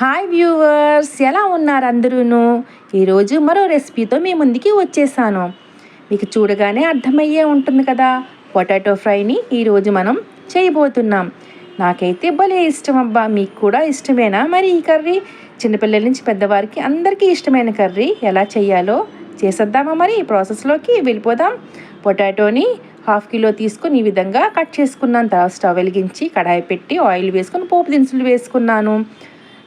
Hi viewers, ఎలా ఉన్నారు అందరూను? ఈరోజు మరో రెసిపీతో మీ ముందుకి వచ్చేసాను. మీకు చూడగానే అర్థమయ్యే ఉంటుంది కదా, పొటాటో ఫ్రైని ఈరోజు మనం చేయబోతున్నాం. నాకైతే భలే ఇష్టం అబ్బా. మీకు కూడా ఇష్టమేనా మరి ఈ కర్రీ? చిన్నపిల్లల నుంచి పెద్దవారికి అందరికీ ఇష్టమైన కర్రీ. ఎలా చేయాలో చేసేద్దామా? మరి ఈ ప్రాసెస్లోకి వెళ్ళిపోదాం. పొటాటోని 1/2 కిలో తీసుకొని ఈ విధంగా కట్ చేసుకున్నాను. తర్వాత స్టవ్ వెలిగించి కడాయి పెట్టి ఆయిల్ వేసుకొని పోపు దినుసులు వేసుకున్నాను.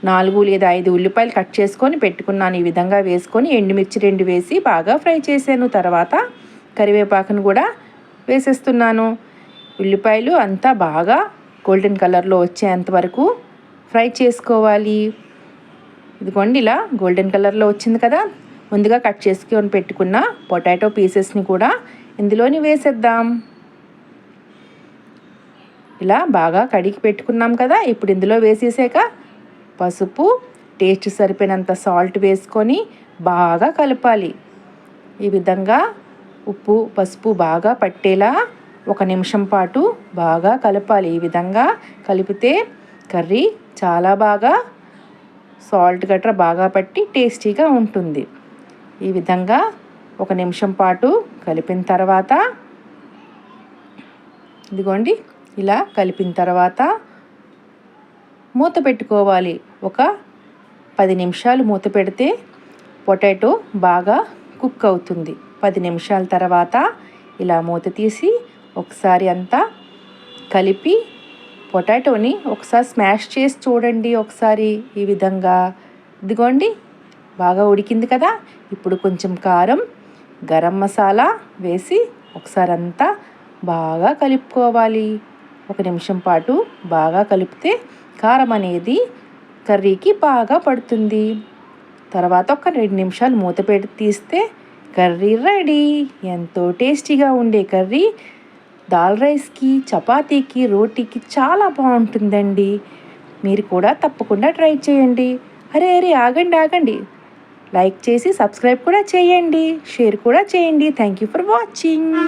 4 లేదా 5 ఉల్లిపాయలు కట్ చేసుకొని పెట్టుకున్నాను. ఈ విధంగా వేసుకొని ఎండుమిర్చి 2 వేసి బాగా ఫ్రై చేశాను. తర్వాత కరివేపాకును కూడా వేసేస్తున్నాను. ఉల్లిపాయలు అంతా బాగా గోల్డెన్ కలర్లో వచ్చేంత వరకు ఫ్రై చేసుకోవాలి. ఇదిగోండి, ఇలా గోల్డెన్ కలర్లో వచ్చింది కదా. ముందుగా కట్ చేసుకొని పెట్టుకున్న పొటాటో పీసెస్ని కూడా ఇందులోని వేసేద్దాం. ఇలా బాగా కడిగి పెట్టుకున్నాం కదా. ఇప్పుడు ఇందులో వేసేసాక పసుపు, టేస్ట్ సరిపోయినంత సాల్ట్ వేసుకొని బాగా కలపాలి. ఈ విధంగా ఉప్పు పసుపు బాగా పట్టేలా 1 నిమిషం పాటు బాగా కలపాలి. ఈ విధంగా కలిపితే కర్రీ చాలా బాగా సాల్ట్ గట్రా బాగా పట్టి టేస్టీగా ఉంటుంది. ఈ విధంగా 1 నిమిషం పాటు కలిపిన తర్వాత ఇదిగోండి, ఇలా కలిపిన తర్వాత మూత పెట్టుకోవాలి. ఒక 10 నిమిషాలు మూత పెడితే పొటాటో బాగా కుక్ అవుతుంది. 10 నిమిషాల తర్వాత ఇలా మూత తీసి ఒకసారి అంతా కలిపి పొటాటోని ఒకసారి స్మాష్ చేసి చూడండి. ఒకసారి ఈ విధంగా ఇదిగోండి, బాగా ఉడికింది కదా. ఇప్పుడు కొంచెం కారం, గరం మసాలా వేసి ఒకసారి అంతా బాగా కలుపుకోవాలి. 1 నిమిషం పాటు బాగా కలిపితే కారం అనేది కర్రీకి బాగా పడుతుంది. తర్వాత ఒక 2 నిమిషాలు మూత పెట్టి తీస్తే కర్రీ రెడీ. ఎంతో టేస్టీగా ఉండే కర్రీ దాల్ రైస్కి, చపాతీకి, రోటీకి చాలా బాగుంటుందండి. మీరు కూడా తప్పకుండా ట్రై చేయండి. అరే ఆగండి, లైక్ చేసి సబ్స్క్రైబ్ కూడా చేయండి, షేర్ కూడా చేయండి. Thank you for watching.